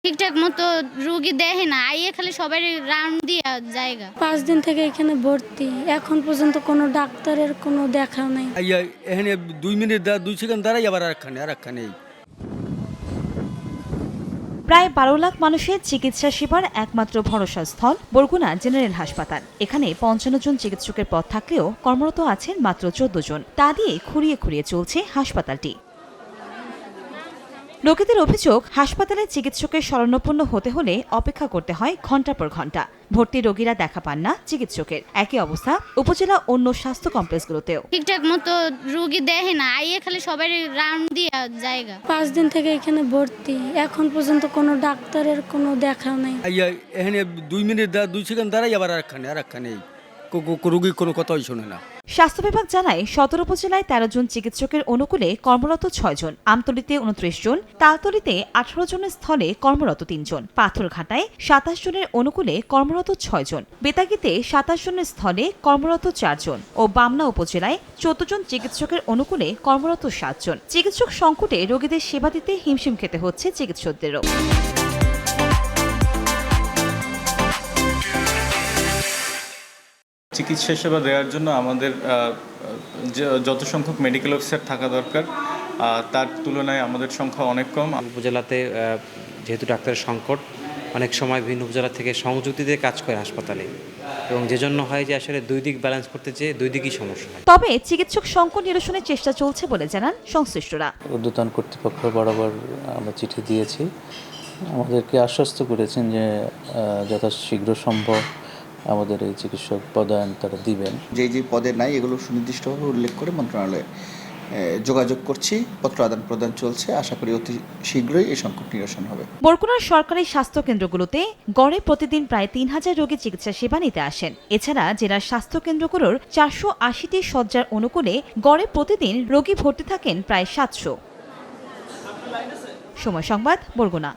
ঠিকঠাক মতো রুগী দেখে না, আইয়ে খালি সবাই রাউন্ড দিয়ে জায়গা। 5 দিন থেকে এখানে ভর্তি, এখন পর্যন্ত কোনো ডাক্তারের কোনো দেখা নাই। এখানে 2 মিনিট 2 সেকেন্ড দাঁড়াই আবার আরেকখানে প্রায় 12 লাখ মানুষের চিকিৎসা সেবার একমাত্র ভরসা স্থল বরগুনা জেনারেল হাসপাতাল। এখানে 55 জন চিকিৎসকের পদ থাকলেও কর্মরত আছেন মাত্র 14 জন। তা দিয়ে খুঁড়িয়ে খুঁড়িয়ে চলছে হাসপাতালটি। লোকেদের অভিযোগ, হাসপাতালে চিকিৎসকের শরণাপন্ন হতে হলে অপেক্ষা করতে হয় ঘণ্টার পর ঘণ্টা। ভর্তি রোগীরা দেখা পান না চিকিৎসকের। একই অবস্থা উপজেলা অন্য স্বাস্থ্য কমপ্লেক্সগুলোতেও। ঠিকঠাক মতো রুগী দেখে না, আইয়ে খালি সবাই রাউন্ড দিয়ে জায়গা। 5 দিন থেকে এখানে ভর্তি, এখন পর্যন্ত কোনো ডাক্তারের কোনো দেখা নাই। এখানে 2 মিনিট 2 সেকেন্ড দাঁড়াই আবার আরেকখানে রুগী কোনো কথাই শোনে না। স্বাস্থ্য বিভাগ জানায়, সদর উপজেলায় 13 জন চিকিৎসকের অনুকূলে কর্মরত 6 জন, আমতলীতে 29 জন, তালতলীতে 18 জনের স্থলে কর্মরত 3 জন, পাথরঘাটায় 27 জনের অনুকূলে কর্মরত 6 জন, বেতাগীতে 27 জনের স্থলে কর্মরত 4 জন ও বামনা উপজেলায় 14 জন চিকিৎসকের অনুকূলে কর্মরত 7 জন। চিকিৎসক সংকটে রোগীদের সেবা দিতে হিমশিম খেতে হচ্ছে চিকিৎসকদেরও। চিকিৎসা সেবা দেওয়ার জন্য আমাদের যত সংখ্যক মেডিকেল অফিসার থাকা দরকার তার তুলনায় আমাদের সংখ্যা অনেক কম। উপজেলাতে যেহেতু ডাক্তারের সংকট, অনেক সময় বিভিন্ন উপজেলা থেকে সংযুক্তি দিয়ে কাজ করে হাসপাতালে, এবং যে জন্য হয় যে আসলে দুই দিক ব্যালেন্স করতে চেয়ে দুই দিকই সমস্যা হয়। তবে চিকিৎসক সংকট নিরসনের চেষ্টা চলছে বলে জানান সংশ্লিষ্টরা। ঊর্ধ্বতন কর্তৃপক্ষ বরাবর আমরা চিঠি দিয়েছি, আমাদেরকে আশ্বস্ত করেছেন যে যথাশীঘ্র সম্ভব আমাদের এই চিকিৎসক পদায়ন তারা দিবেন। যে পদে নাই এগুলো সুনির্দিষ্টভাবে উল্লেখ করে মন্ত্রণালয়ে যোগাযোগ করছি, পত্র আদান প্রদান চলছে। আশা করি অতি শীঘ্রই এই সংকট নিরসন হবে। বরগুনার সরকারি স্বাস্থ্য কেন্দ্রগুলোতে গড়ে প্রতিদিন প্রায় 3000 রোগী চিকিৎসা সেবা নিতে আসেন। এছাড়া জেলার স্বাস্থ্য কেন্দ্রগুলোর 480টি শয্যার অনুকূলে গড়ে প্রতিদিন রোগী ভর্তি থাকেন প্রায় 700। সময় সংবাদ, বরগুনা।